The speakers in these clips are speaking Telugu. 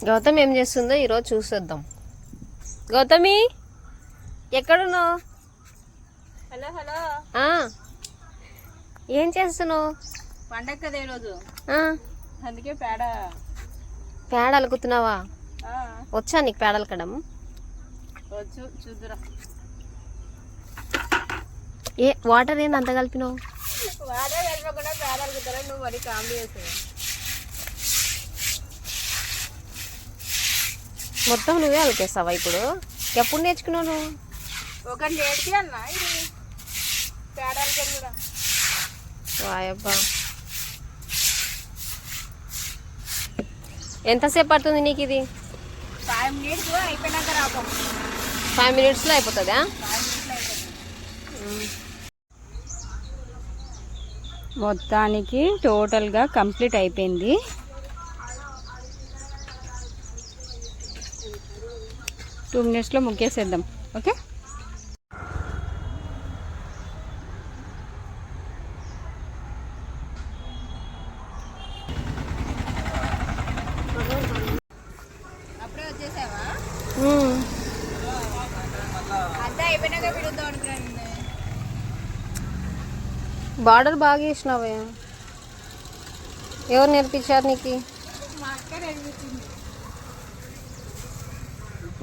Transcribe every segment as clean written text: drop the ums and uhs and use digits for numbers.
గౌతమి ఏం చేస్తుందో ఈరోజు చూసేద్దాం. గౌతమి ఎక్కడున్నావు? Hello hello. ఏం చేస్తున్నావు? పండగ కదా ఈరోజు, అందుకే పేడ అలుకుతున్నావా? వచ్చా నీకు పేడ అలకడం? వచ్చు, చూద్దురా. వాటర్ ఏంది అంత కలిపినావు? వాటర్ కలిపకుండా పేడ అలుకుతారా నువ్వు? మరి కామెడీ చేస్తావు. మొత్తం నువ్వే అలికేస్తావా ఇప్పుడు? ఎప్పుడు నేర్చుకున్నావు నువ్వు? ఒకటి నేర్చి అన్నా ఇది పేడ అలకడం కూడా. వాయబ్బా, ఎంతసేపు పడుతుంది నీకు ఇది? 5 minutes అయిపోయినాక రాపం. 5 minutesలో అయిపోతుందా? 5 minutes అయిపోతుంది. మొత్తానికి టోటల్గా కంప్లీట్ అయిపోయింది. టూ మినిట్స్లో ముగ్గేసేద్దాం. ఓకే, అప్పుడే వచ్చేసావా? అంతా అయిపోయినాక విడుద్దాం అనుకున్నాను. బార్డర్ బాగా వేసినావే. ఎవరు నేర్పించారు నీకు? మా అక్క నేర్పించింది.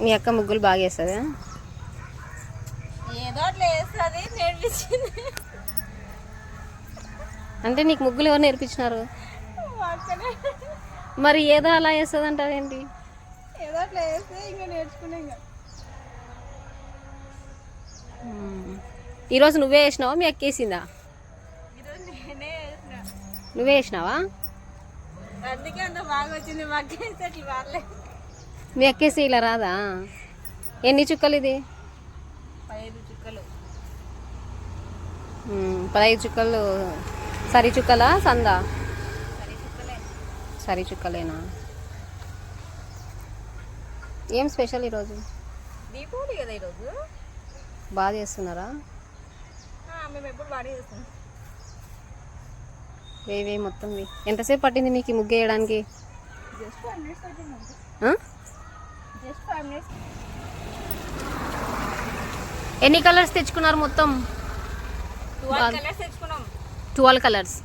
మీ అక్క ముగ్గులు బాగా వేస్తుందా? ఏదో అట్లా వేస్తుంది, నేర్పించింది. అంటే నీకు ముగ్గులు ఎవరు నేర్పించినారు? మా అక్కనే. మరి ఏదో అలా వేస్తుంది అంటావేంటి? ఏదో అట్లా వేస్తే ఇంకా నేర్చుకునే. ఈరోజు నువ్వే వేసినావా? మీ అక్క వేసిందా? ఈరోజు నేనే వేసిన. నువ్వే వేసినావా? అందుకే అంత బాగా వచ్చింది. మా అక్క వేస్తే అట్లా వాళ్ళే. మీ అక్కేసి ఇలా రాదా? ఎన్ని చుక్కలు ఇది? 5 చుక్కలు. 15 చుక్కలు. సరి చుక్కలా సందా? సరి చుక్కలే. సరి చుక్కలేనా? ఏం స్పెషల్ ఈరోజు? దీపావళి కదా ఈరోజు. బాగా చేస్తున్నారా? మేము ఎప్పుడు బాగా చేస్తాం. వేవే మొత్తం ఎంతసేపు పట్టింది నీకు ఈ ముగ్గు వేయడానికి? జస్ట్ 5 minutes పట్టింది. Just 5 minutes. ఎన్ని కలర్స్ తెచ్చుకున్నారు మొత్తం? 12 కలర్స్ తెచ్చుకున్నాం. 12 కలర్స్.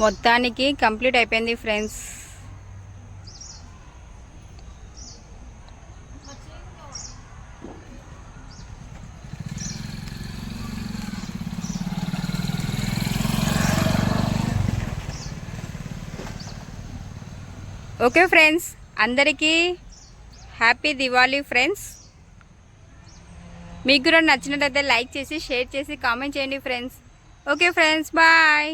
మొత్తానికి కంప్లీట్ అయిపోయింది ఫ్రెండ్స్. ఓకే ఫ్రెండ్స్, అందరికీ హ్యాపీ దివాళీ ఫ్రెండ్స్. మీకు కూడా నచ్చినట్లయితే లైక్ చేసి, షేర్ చేసి, కామెంట్ చేయండి ఫ్రెండ్స్. Okay friends, bye.